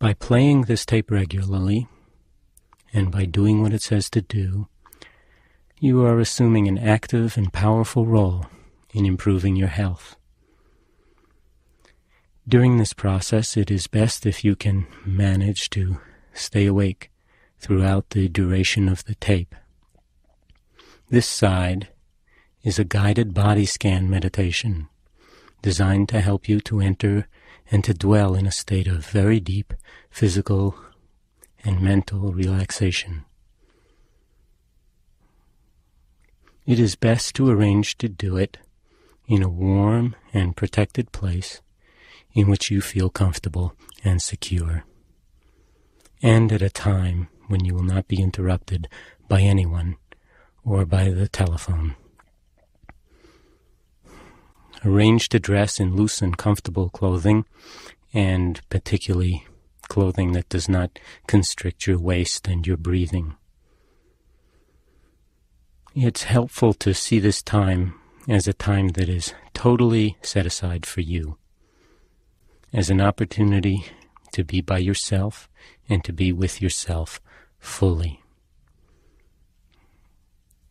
By playing this tape regularly, and by doing what it says to do, you are assuming an active and powerful role in improving your health. During this process, it is best if you can manage to stay awake throughout the duration of the tape. This side is a guided body scan meditation designed to help you to enter and to dwell in a state of very deep physical and mental relaxation. It is best to arrange to do it in a warm and protected place in which you feel comfortable and secure, and at a time when you will not be interrupted by anyone or by the telephone. Arrange to dress in loose and comfortable clothing, and particularly clothing that does not constrict your waist and your breathing. It's helpful to see this time as a time that is totally set aside for you, as an opportunity to be by yourself and to be with yourself fully.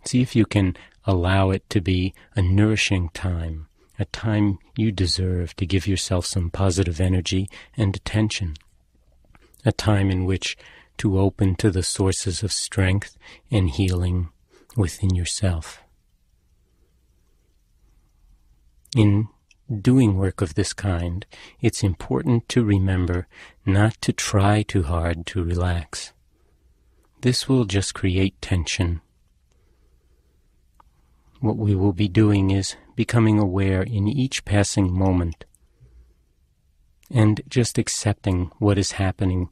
See if you can allow it to be a nourishing time, a time you deserve to give yourself some positive energy and attention, a time in which to open to the sources of strength and healing within yourself. In doing work of this kind, it's important to remember not to try too hard to relax. This will just create tension. What we will be doing is becoming aware in each passing moment and just accepting what is happening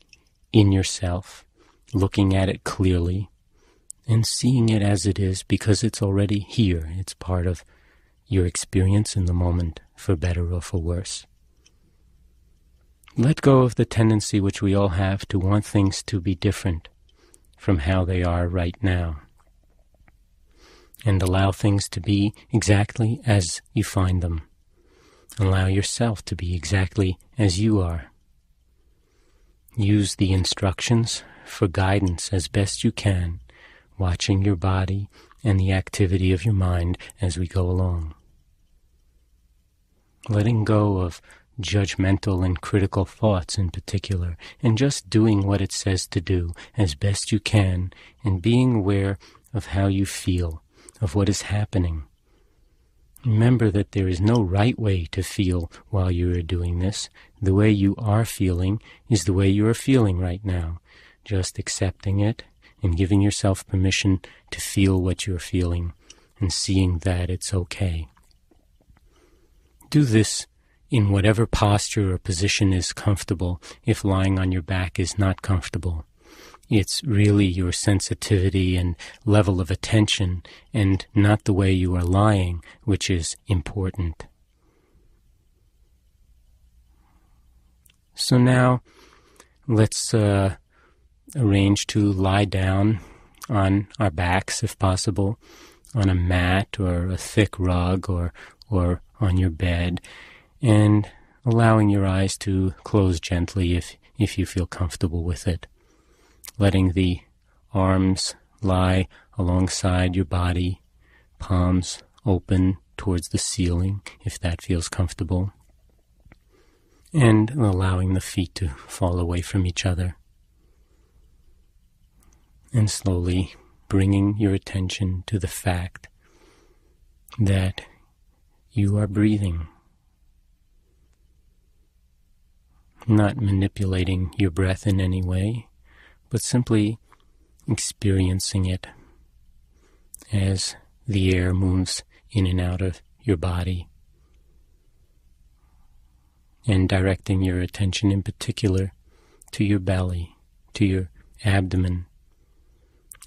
in yourself, looking at it clearly and seeing it as it is because it's already here. It's part of your experience in the moment, for better or for worse. Let go of the tendency which we all have to want things to be different from how they are right now, and allow things to be exactly as you find them. Allow yourself to be exactly as you are. Use the instructions for guidance as best you can, watching your body and the activity of your mind as we go along. Letting go of judgmental and critical thoughts in particular, and just doing what it says to do as best you can, and being aware of how you feel, of what is happening. Remember that there is no right way to feel while you are doing this. The way you are feeling is the way you are feeling right now. Just accepting it and giving yourself permission to feel what you're feeling and seeing that it's okay. Do this in whatever posture or position is comfortable if lying on your back is not comfortable. It's really your sensitivity and level of attention and not the way you are lying which is important. So now let's arrange to lie down on our backs if possible, on a mat or a thick rug or on your bed, and allowing your eyes to close gently if you feel comfortable with it. Letting the arms lie alongside your body, palms open towards the ceiling if that feels comfortable, and allowing the feet to fall away from each other. And slowly bringing your attention to the fact that you are breathing, not manipulating your breath in any way, but simply experiencing it as the air moves in and out of your body, and directing your attention in particular to your belly, to your abdomen,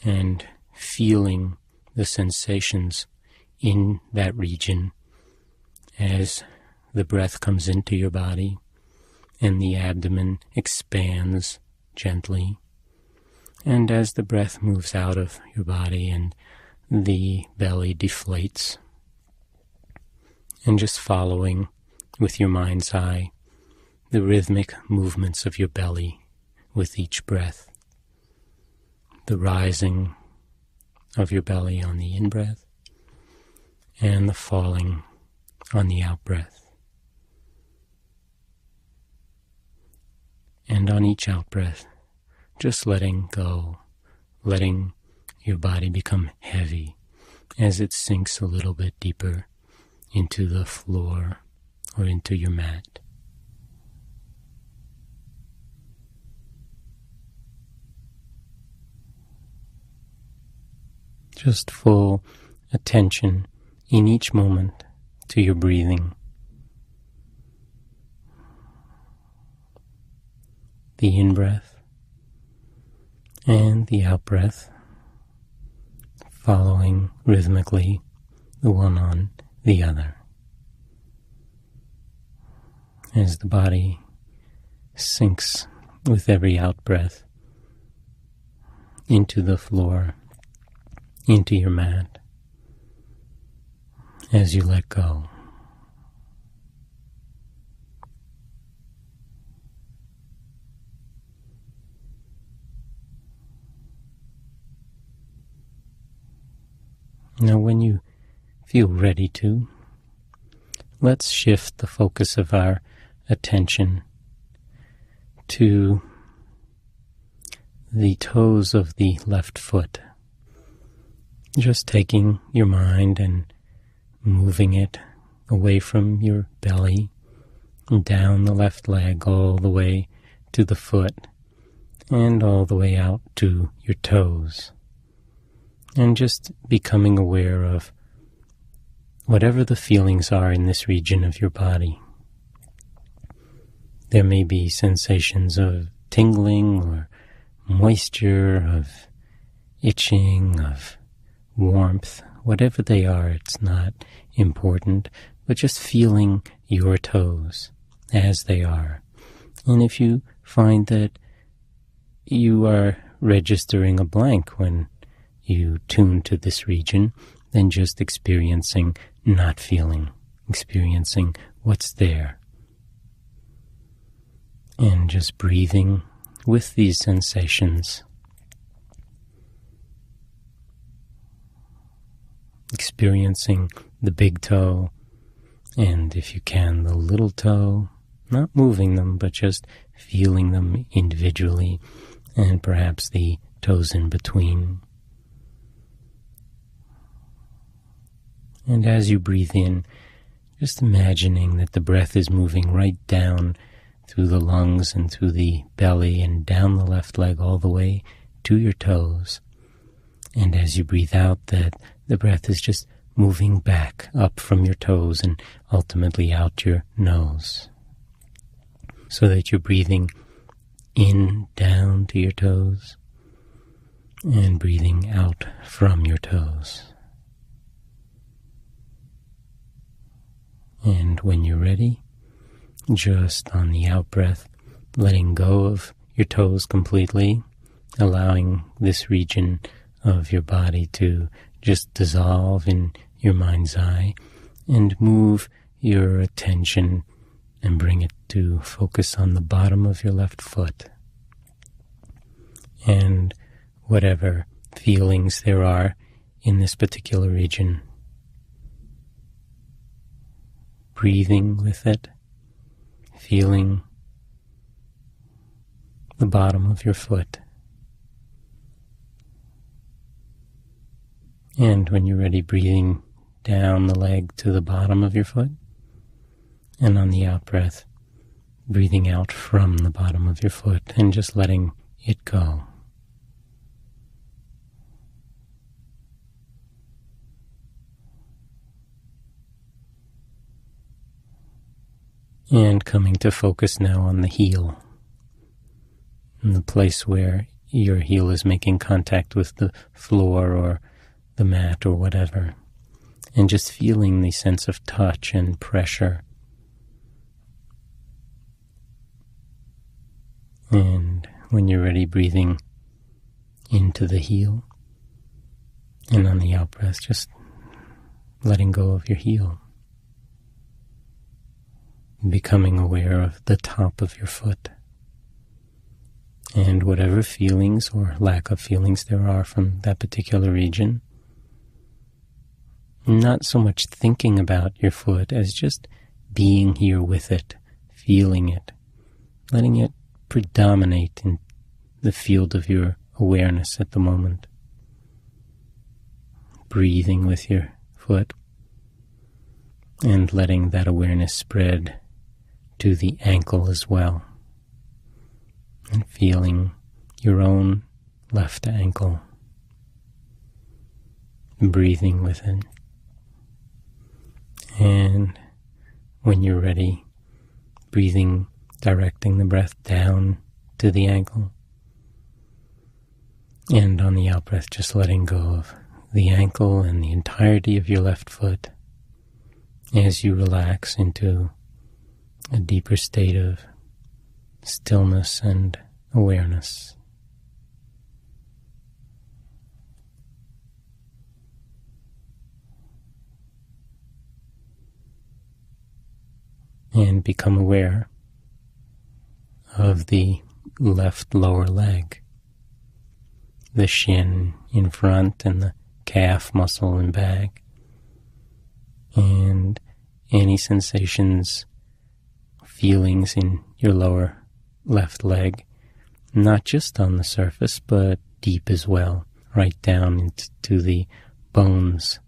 and feeling the sensations in that region as the breath comes into your body and the abdomen expands gently, and as the breath moves out of your body and the belly deflates, and just following with your mind's eye the rhythmic movements of your belly with each breath. The rising of your belly on the in-breath and the falling on the out-breath. And on each out-breath, just letting go, letting your body become heavy as it sinks a little bit deeper into the floor or into your mat. Just full attention in each moment to your breathing. The in-breath and the out-breath, following rhythmically the one on the other. As the body sinks with every out-breath into the floor, into your mat, as you let go. Now, when you feel ready to, let's shift the focus of our attention to the toes of the left foot. Just taking your mind and moving it away from your belly and down the left leg all the way to the foot and all the way out to your toes. And just becoming aware of whatever the feelings are in this region of your body. There may be sensations of tingling or moisture, of itching, of warmth, whatever they are, it's not important, but just feeling your toes as they are. And if you find that you are registering a blank when you tune to this region, then just experiencing not feeling, experiencing what's there. And just breathing with these sensations. Experiencing the big toe, and if you can, the little toe, not moving them, but just feeling them individually, and perhaps the toes in between. And as you breathe in, just imagining that the breath is moving right down through the lungs and through the belly and down the left leg all the way to your toes. And as you breathe out, that the breath is just moving back up from your toes and ultimately out your nose. So that you're breathing in down to your toes and breathing out from your toes. And when you're ready, just on the out-breath, letting go of your toes completely, allowing this region of your body to just dissolve in your mind's eye, and move your attention and bring it to focus on the bottom of your left foot. And whatever feelings there are in this particular region, breathing with it, feeling the bottom of your foot. And when you're ready, breathing down the leg to the bottom of your foot. And on the out-breath, breathing out from the bottom of your foot and just letting it go. And coming to focus now on the heel, in the place where your heel is making contact with the floor or the mat or whatever, and just feeling the sense of touch and pressure. And when you're ready, breathing into the heel, and on the out-breath, just letting go of your heel. Becoming aware of the top of your foot And whatever feelings or lack of feelings there are from that particular region, not so much thinking about your foot as just being here with it, feeling it, letting it predominate in the field of your awareness at the moment. Breathing with your foot and letting that awareness spread to the ankle as well. And feeling your own left ankle. Breathing with it. And when you're ready, directing the breath down to the ankle. And on the out-breath, just letting go of the ankle and the entirety of your left foot as you relax into a deeper state of stillness and awareness. And become aware of the left lower leg, the shin in front and the calf muscle and back, and any sensations, feelings in your lower left leg, not just on the surface, but deep as well, right down into the bones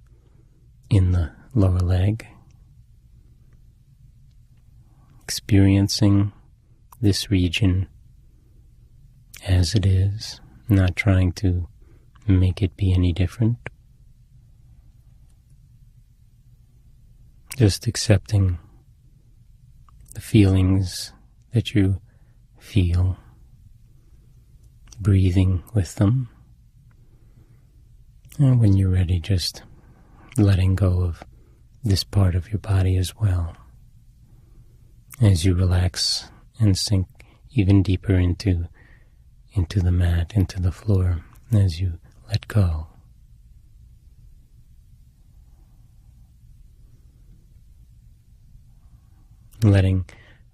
in the lower leg. Experiencing this region as it is, not trying to make it be any different. Just accepting the feelings that you feel, breathing with them, and when you're ready, just letting go of this part of your body as well, as you relax and sink even deeper into the mat, into the floor, as you let go. Letting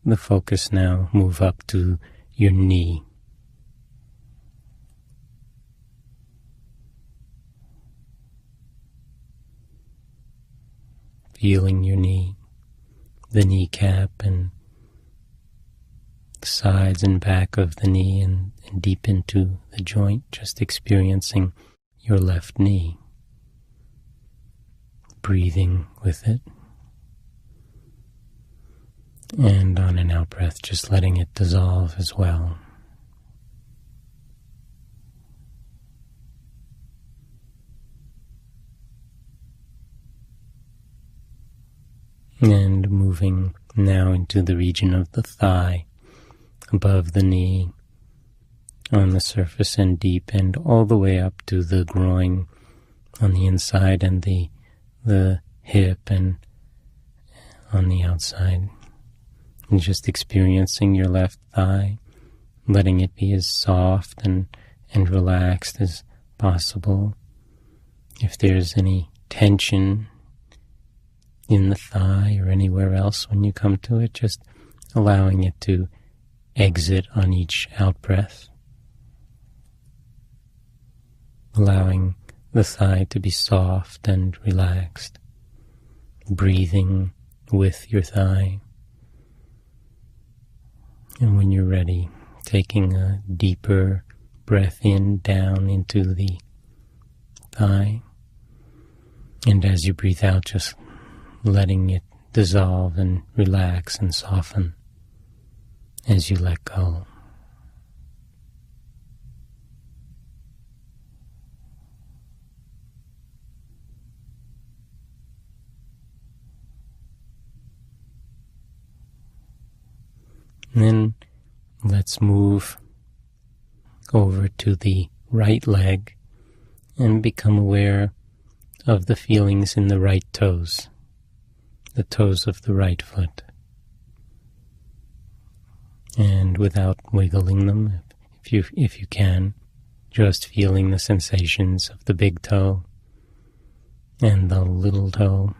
the focus now move up to your knee. Feeling your knee, the kneecap and the sides and back of the knee and deep into the joint, just experiencing your left knee. Breathing with it. And on an out-breath, just letting it dissolve as well. And moving now into the region of the thigh, above the knee, on the surface and deep, and all the way up to the groin on the inside and the hip and on the outside. And just experiencing your left thigh, letting it be as soft and relaxed as possible. If there's any tension in the thigh or anywhere else when you come to it, just allowing it to exit on each out-breath. Allowing the thigh to be soft and relaxed. Breathing with your thigh. And when you're ready, taking a deeper breath in, down into the thigh. And as you breathe out, just letting it dissolve and relax and soften as you let go. And then let's move over to the right leg and become aware of the feelings in the right toes, the toes of the right foot. And without wiggling them, if you can, just feeling the sensations of the big toe and the little toe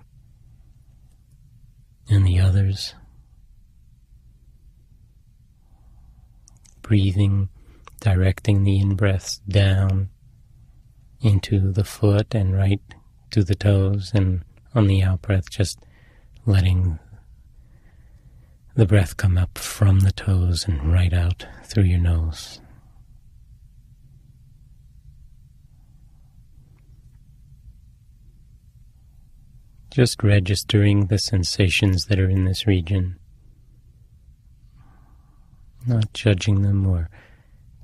and the others. Breathing directing the in-breaths down into the foot and right to the toes, and on the out-breath just letting the breath come up from the toes and right out through your nose. Just registering the sensations that are in this region, not judging them or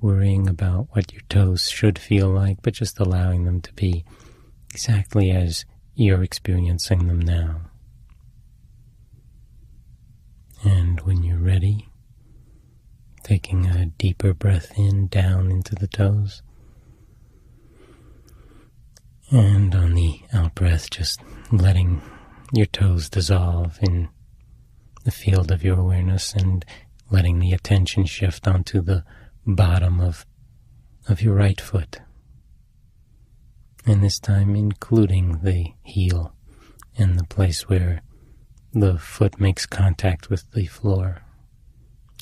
worrying about what your toes should feel like, but just allowing them to be exactly as you're experiencing them now. And when you're ready, taking a deeper breath in, down into the toes. And on the out-breath, just letting your toes dissolve in the field of your awareness and letting the attention shift onto the bottom of your right foot. And this time including the heel and the place where the foot makes contact with the floor,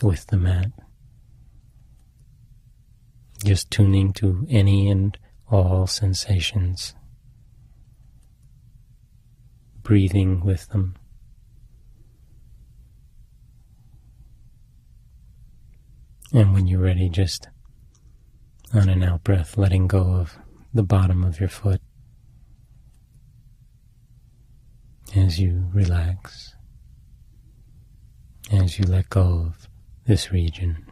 with the mat. Just tuning to any and all sensations, breathing with them. And when you're ready, just on an out-breath, letting go of the bottom of your foot as you relax, as you let go of this region.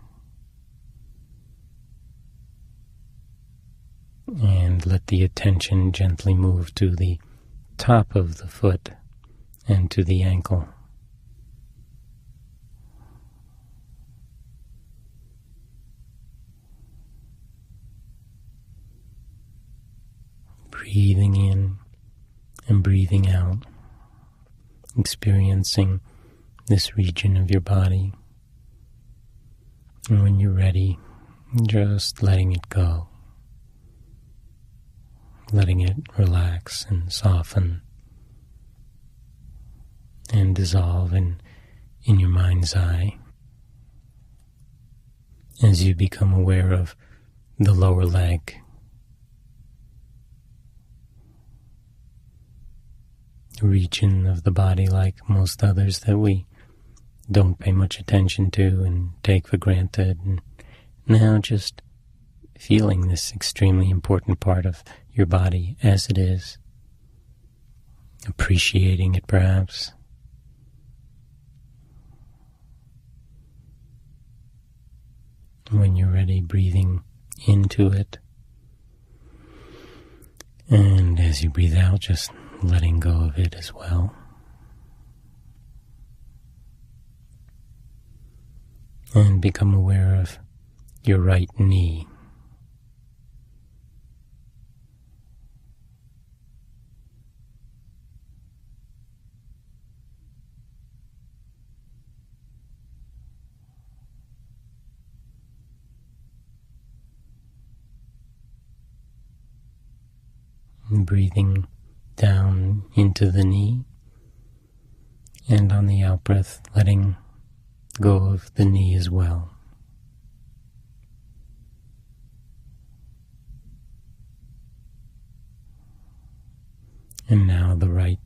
And let the attention gently move to the top of the foot and to the ankle. Breathing in and breathing out, experiencing this region of your body. And when you're ready, just letting it go. Letting it relax and soften and dissolve in your mind's eye as you become aware of the lower leg, region of the body like most others that we don't pay much attention to and take for granted. And now just feeling this extremely important part of your body as it is, appreciating it perhaps. When you're ready, breathing into it. And as you breathe out, just letting go of it as well. And become aware of your right knee. And breathing down into the knee, and on the out-breath, letting go of the knee as well. And now the right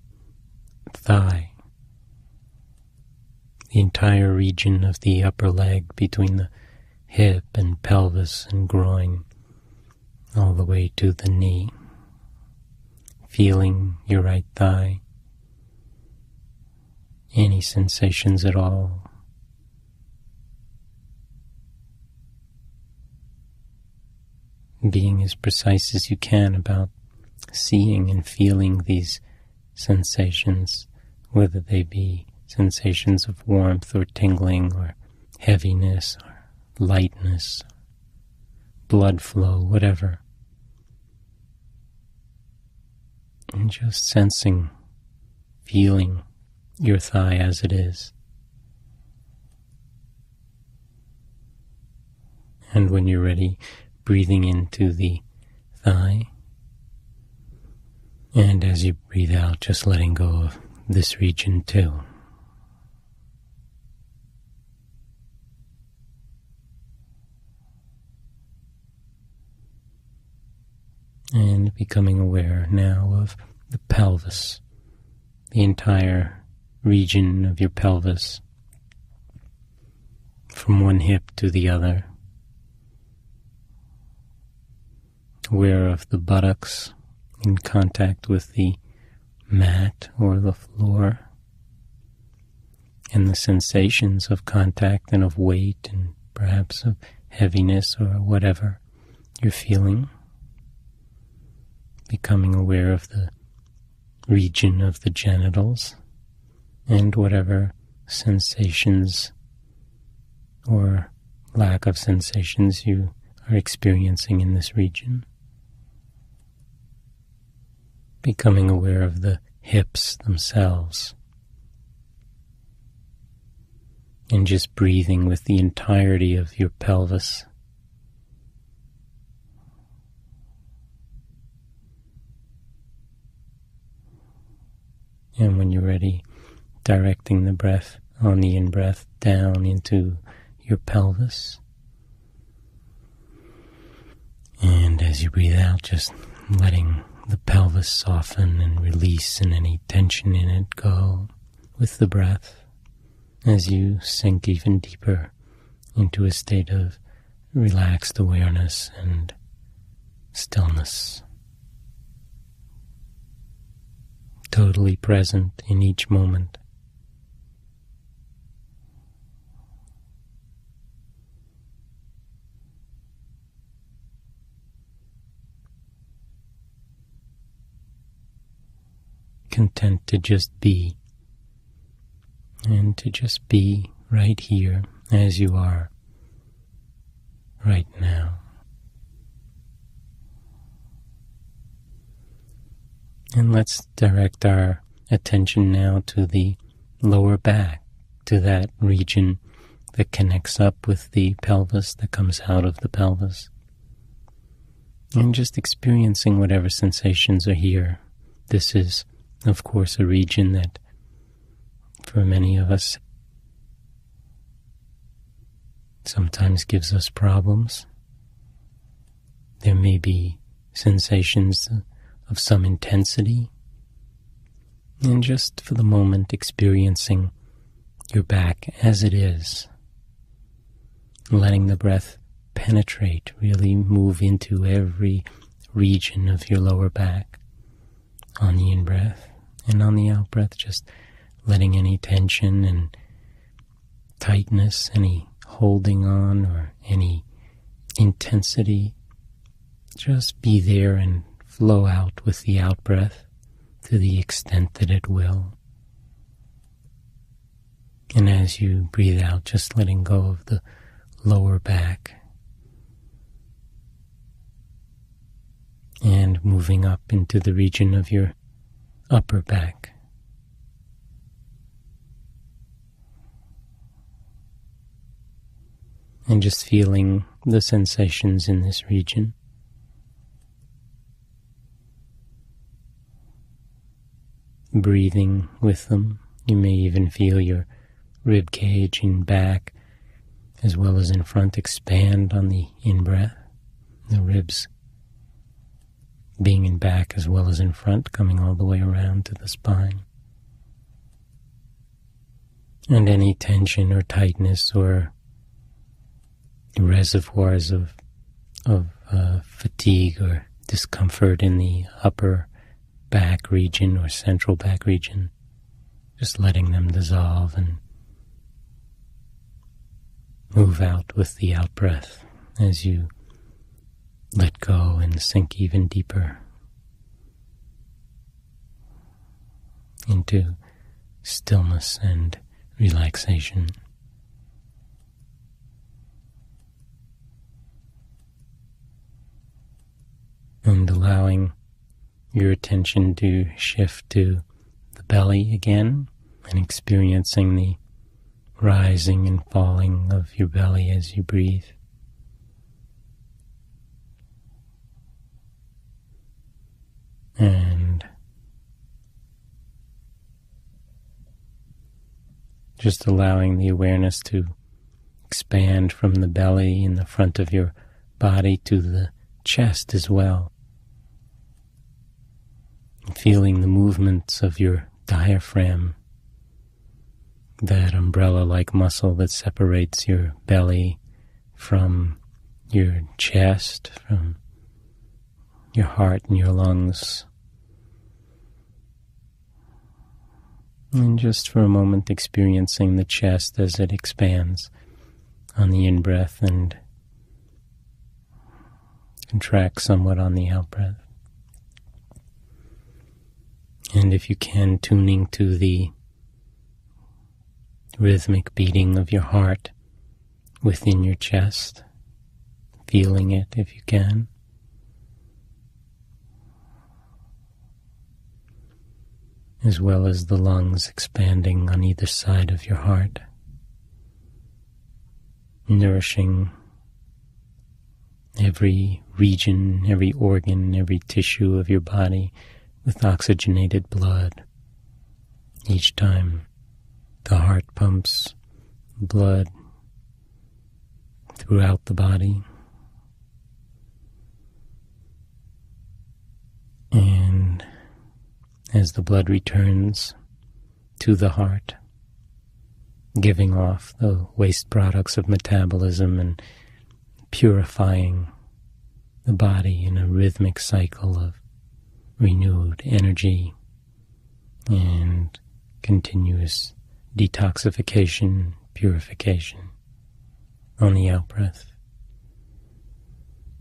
thigh, the entire region of the upper leg between the hip and pelvis and groin, all the way to the knee. Feeling your right thigh, any sensations at all. Being as precise as you can about seeing and feeling these sensations, whether they be sensations of warmth or tingling or heaviness or lightness, blood flow, whatever. And just sensing, feeling your thigh as it is. And when you're ready, breathing into the thigh. And as you breathe out, just letting go of this region too. And becoming aware now of the pelvis, the entire region of your pelvis, from one hip to the other. Aware of the buttocks in contact with the mat or the floor, and the sensations of contact and of weight and perhaps of heaviness or whatever you're feeling. Becoming aware of the region of the genitals and whatever sensations or lack of sensations you are experiencing in this region. Becoming aware of the hips themselves. And just breathing with the entirety of your pelvis. And when you're ready, directing the breath on the in-breath down into your pelvis. And as you breathe out, just letting the pelvis soften and release and any tension in it go with the breath as you sink even deeper into a state of relaxed awareness and stillness. Totally present in each moment. Content to just be, and to just be right here as you are right now. And let's direct our attention now to the lower back, to that region that connects up with the pelvis, that comes out of the pelvis. And just experiencing whatever sensations are here. This is, of course, a region that, for many of us, sometimes gives us problems. There may be sensations of some intensity, and just for the moment experiencing your back as it is, letting the breath penetrate, really move into every region of your lower back on the in-breath, and on the out-breath just letting any tension and tightness, any holding on or any intensity just be there and flow out with the out-breath to the extent that it will. And as you breathe out, just letting go of the lower back and moving up into the region of your upper back. And just feeling the sensations in this region. Breathing with them. You may even feel your rib cage in back as well as in front expand on the in-breath. The ribs being in back as well as in front, coming all the way around to the spine. And any tension or tightness or reservoirs of fatigue or discomfort in the upper back region or central back region, just letting them dissolve and move out with the out-breath as you let go and sink even deeper into stillness and relaxation. And allowing your attention to shift to the belly again and experiencing the rising and falling of your belly as you breathe. And just allowing the awareness to expand from the belly in the front of your body to the chest as well. feeling the movements of your diaphragm, that umbrella-like muscle that separates your belly from your chest, from your heart and your lungs. And just for a moment experiencing the chest as it expands on the in-breath and contracts somewhat on the out-breath. And if you can, tuning to the rhythmic beating of your heart within your chest, feeling it if you can. As well as the lungs expanding on either side of your heart, nourishing every region, every organ, every tissue of your body with oxygenated blood. Each time the heart pumps blood throughout the body. And as the blood returns to the heart, giving off the waste products of metabolism and purifying the body in a rhythmic cycle of renewed energy and continuous detoxification, purification on the out-breath.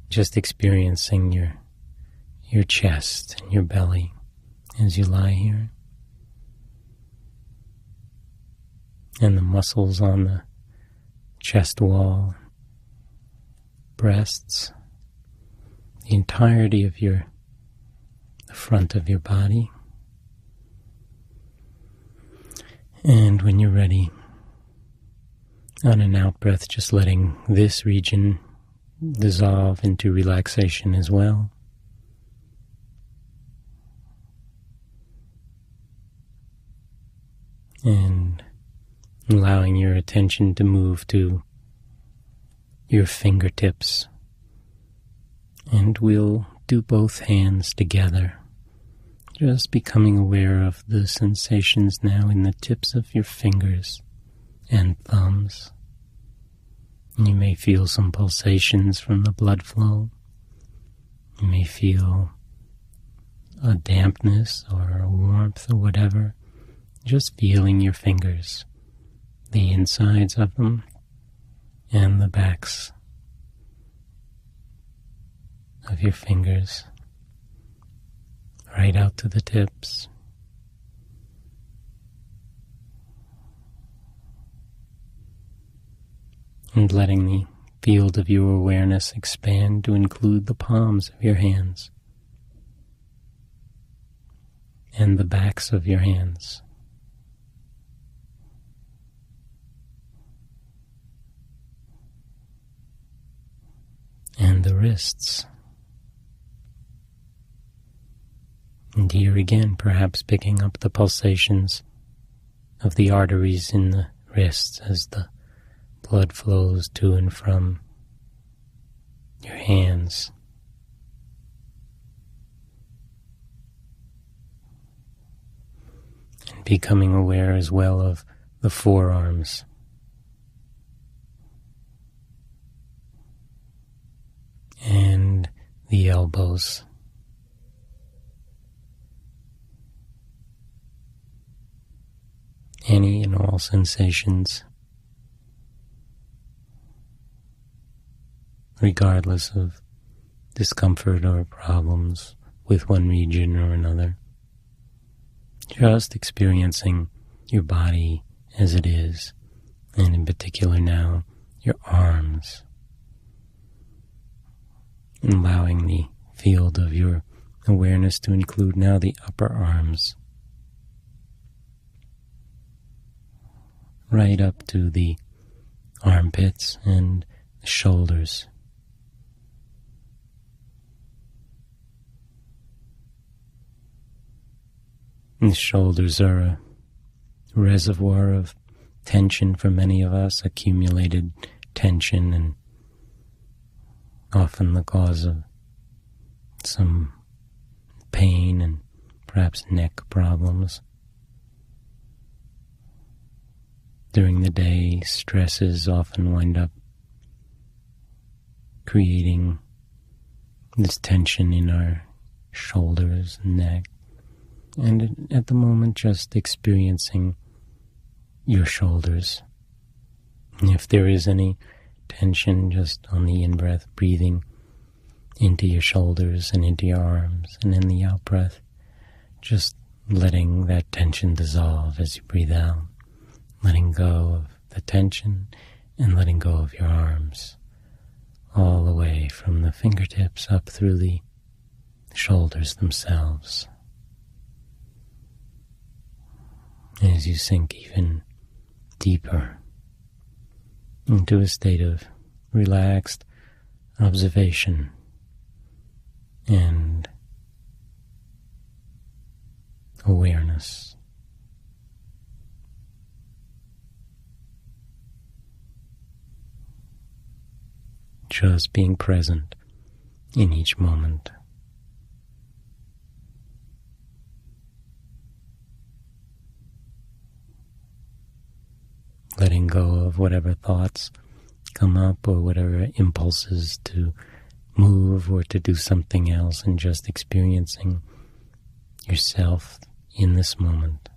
Just experiencing your chest and your belly as you lie here. And the muscles on the chest wall, breasts, the entirety of the front of your body. And when you're ready, on an out-breath, just letting this region dissolve into relaxation as well. And allowing your attention to move to your fingertips. And we'll do both hands together. Just becoming aware of the sensations now in the tips of your fingers and thumbs. You may feel some pulsations from the blood flow. You may feel a dampness or a warmth or whatever. Just feeling your fingers, the insides of them and the backs of your fingers, right out to the tips. And letting the field of your awareness expand to include the palms of your hands and the backs of your hands. And the wrists. And here again, perhaps picking up the pulsations of the arteries in the wrists as the blood flows to and from your hands. And becoming aware as well of the forearms. And the elbows. Any and all sensations, regardless of discomfort or problems with one region or another. Just experiencing your body as it is, and in particular now, your arms. Allowing the field of your awareness to include now the upper arms. Right up to the armpits and the shoulders. And the shoulders are a reservoir of tension for many of us, accumulated tension, and often the cause of some pain and perhaps neck problems. During the day, stresses often wind up creating this tension in our shoulders and neck. And at the moment, just experiencing your shoulders. And if there is any tension, just on the in-breath, breathing into your shoulders and into your arms, and in the out-breath, just letting that tension dissolve as you breathe out, letting go of the tension and letting go of your arms, all the way from the fingertips up through the shoulders themselves. As you sink even deeper into a state of relaxed observation and awareness. Just being present in each moment. Letting go of whatever thoughts come up or whatever impulses to move or to do something else, and just experiencing yourself in this moment.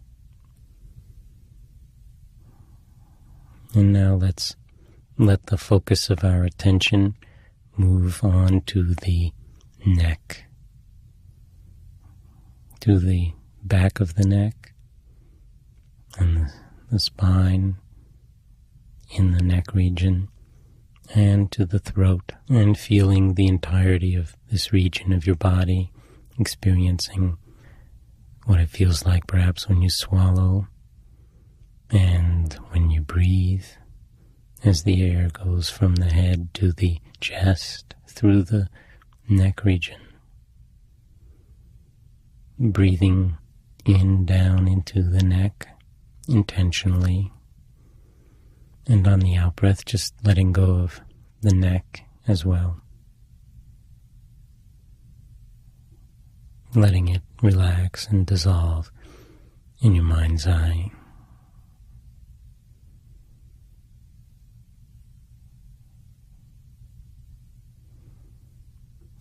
And now let's let the focus of our attention move on to the neck, to the back of the neck and the spine in the neck region, and to the throat, and feeling the entirety of this region of your body, experiencing what it feels like perhaps when you swallow and when you breathe, as the air goes from the head to the chest through the neck region. Breathing in down into the neck intentionally. And on the out-breath, just letting go of the neck as well. Letting it relax and dissolve in your mind's eye.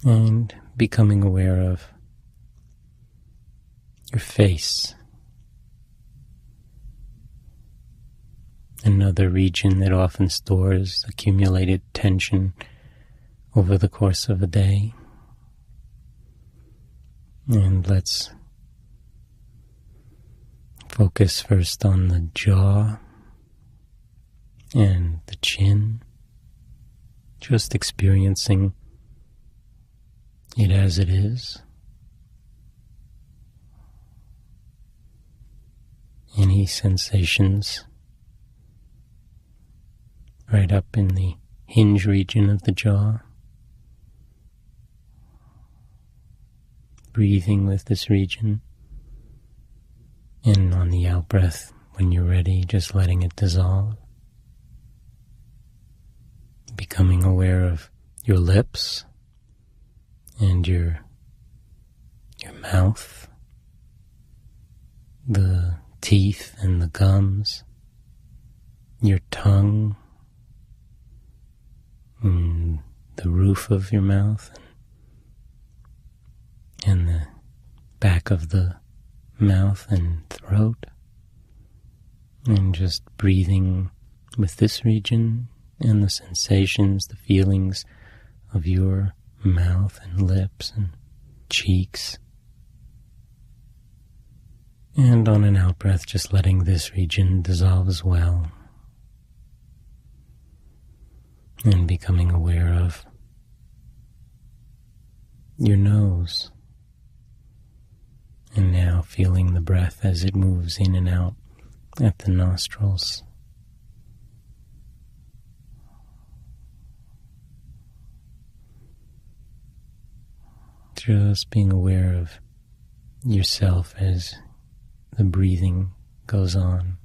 And becoming aware of your face. Another region that often stores accumulated tension over the course of a day. And let's focus first on the jaw and the chin, just experiencing it as it is. Any sensations right up in the hinge region of the jaw. Breathing with this region. And on the out-breath, when you're ready, just letting it dissolve. Becoming aware of your lips and your mouth, the teeth and the gums, your tongue, and the roof of your mouth, and the back of the mouth and throat, and just breathing with this region and the sensations, the feelings of your mouth and lips and cheeks. And on an out-breath, just letting this region dissolve as well. And becoming aware of your nose. And now feeling the breath as it moves in and out at the nostrils. Just being aware of yourself as the breathing goes on.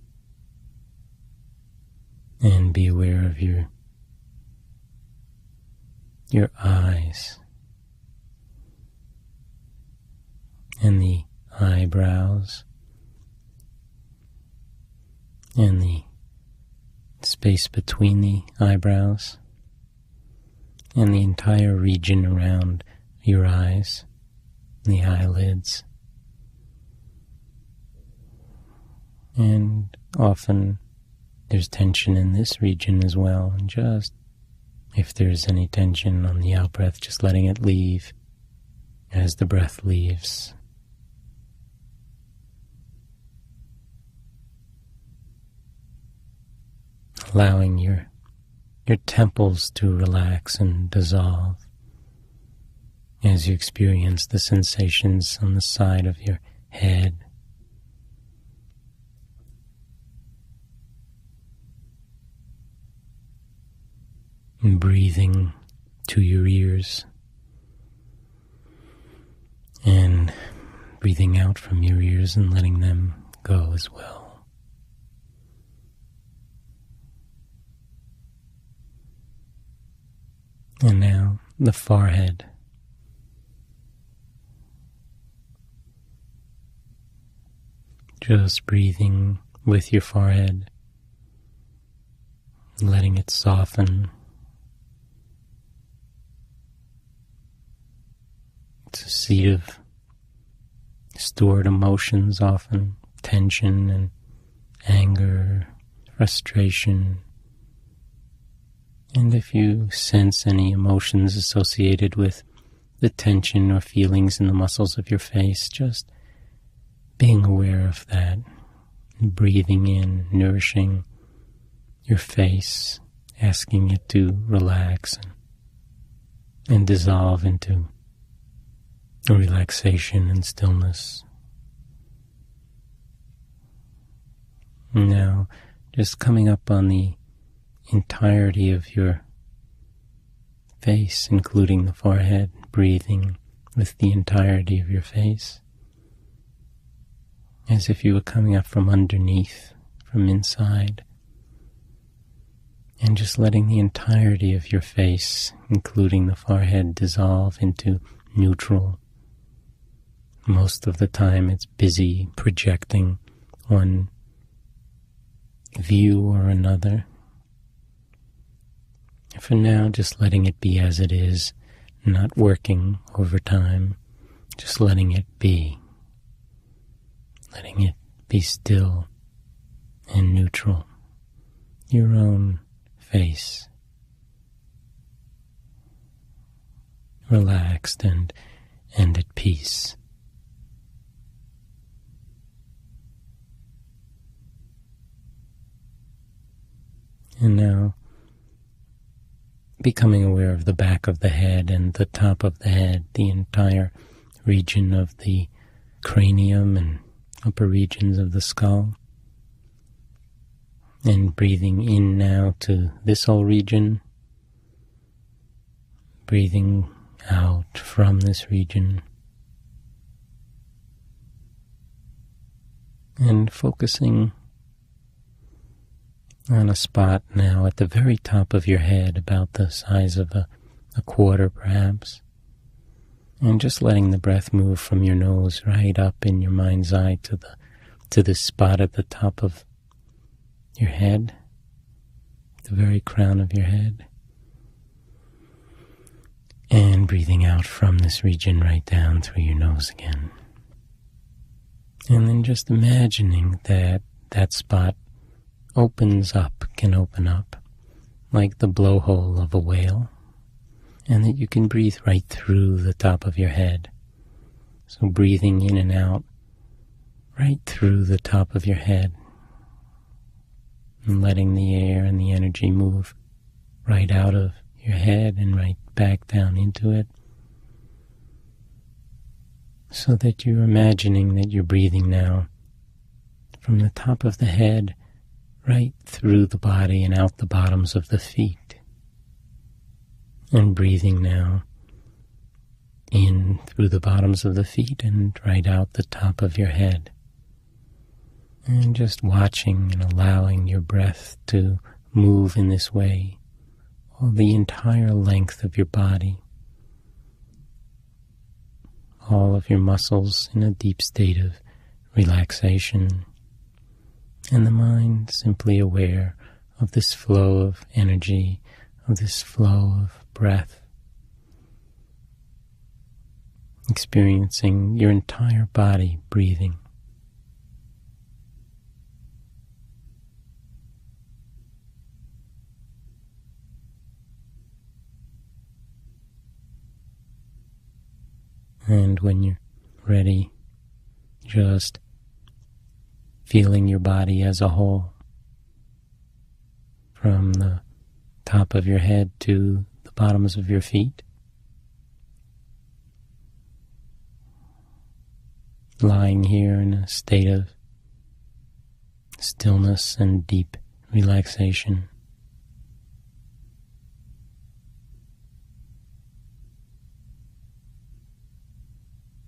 And be aware of your eyes and the eye eyebrows and the space between the eyebrows and the entire region around your eyes, the eyelids. And often there's tension in this region as well, and just if there's any tension on the out-breath, just letting it leave as the breath leaves. Allowing your temples to relax and dissolve as you experience the sensations on the side of your head. And breathing to your ears and breathing out from your ears and letting them go as well. And now the forehead. Just breathing with your forehead, letting it soften. It's a seat of stored emotions, often tension and anger, frustration. And if you sense any emotions associated with the tension or feelings in the muscles of your face, just being aware of that, breathing in, nourishing your face, asking it to relax and dissolve into relaxation and stillness. Now, just coming up on the entirety of your face, including the forehead, breathing with the entirety of your face, as if you were coming up from underneath, from inside, and just letting the entirety of your face, including the forehead, dissolve into neutral. Most of the time it's busy projecting one view or another. For now, just letting it be as it is, not working over time, just letting it be. Letting it be still and neutral. Your own face. Relaxed and at peace. And now, becoming aware of the back of the head and the top of the head, the entire region of the cranium and upper regions of the skull. And breathing in now to this whole region. Breathing out from this region. And focusing on a spot now at the very top of your head, about the size of a quarter perhaps, and just letting the breath move from your nose right up in your mind's eye to the spot at the top of your head, the very crown of your head, and breathing out from this region right down through your nose again. And then just imagining that that spot can open up like the blowhole of a whale, and that you can breathe right through the top of your head. So breathing in and out right through the top of your head, and letting the air and the energy move right out of your head and right back down into it, so that you're imagining that you're breathing now from the top of the head right through the body and out the bottoms of the feet. And breathing now in through the bottoms of the feet and right out the top of your head. And just watching and allowing your breath to move in this way, all the entire length of your body, all of your muscles in a deep state of relaxation, and the mind simply aware of this flow of energy, of this flow of breath, experiencing your entire body breathing. And when you're ready, just feeling your body as a whole, from the top of your head to the bottoms of your feet, lying here in a state of stillness and deep relaxation.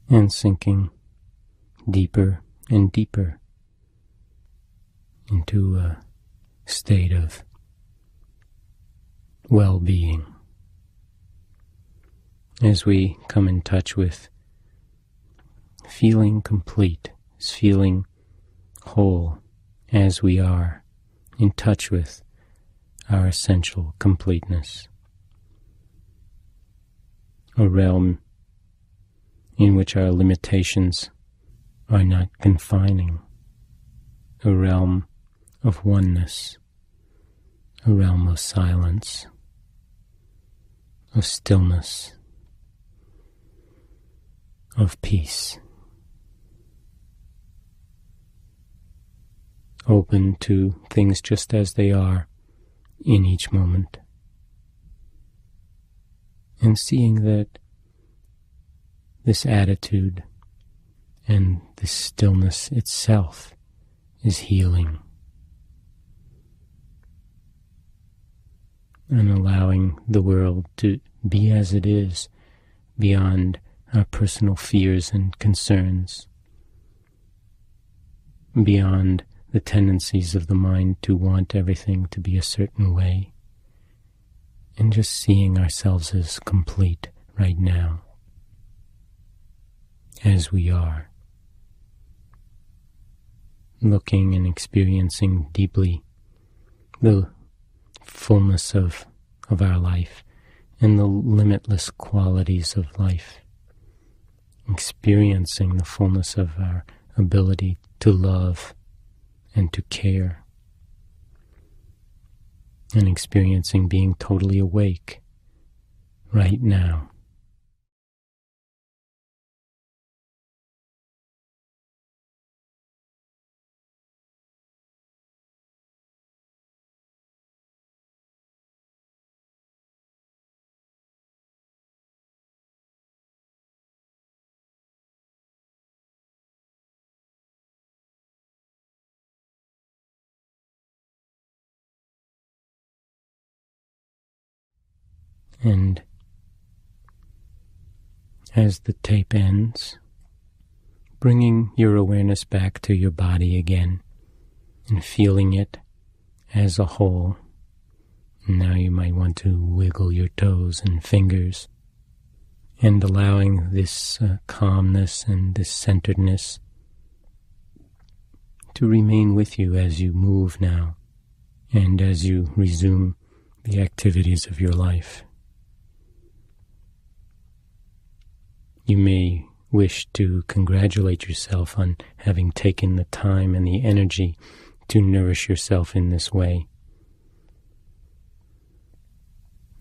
And sinking deeper and deeper into a state of well-being as we come in touch with feeling complete, feeling whole as we are in touch with our essential completeness, a realm in which our limitations are not confining, a realm of oneness, a realm of silence, of stillness, of peace, open to things just as they are in each moment, and seeing that this attitude and this stillness itself is healing, and allowing the world to be as it is beyond our personal fears and concerns, beyond the tendencies of the mind to want everything to be a certain way, and just seeing ourselves as complete right now, as we are, looking and experiencing deeply the fullness of our life and the limitless qualities of life, experiencing the fullness of our ability to love and to care, and experiencing being totally awake right now. And as the tape ends, bringing your awareness back to your body again and feeling it as a whole. Now you might want to wiggle your toes and fingers, and allowing this calmness and this centeredness to remain with you as you move now and as you resume the activities of your life. You may wish to congratulate yourself on having taken the time and the energy to nourish yourself in this way,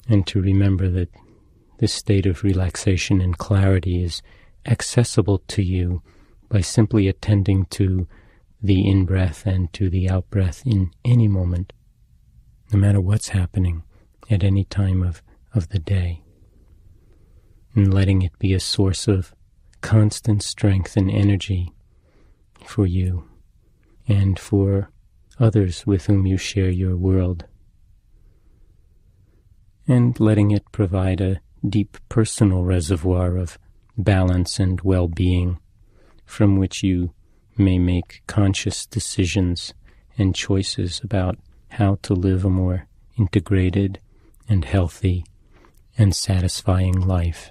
and to remember that this state of relaxation and clarity is accessible to you by simply attending to the in-breath and to the out-breath in any moment, no matter what's happening at any time of the day, and letting it be a source of constant strength and energy for you and for others with whom you share your world, and letting it provide a deep personal reservoir of balance and well-being from which you may make conscious decisions and choices about how to live a more integrated and healthy and satisfying life.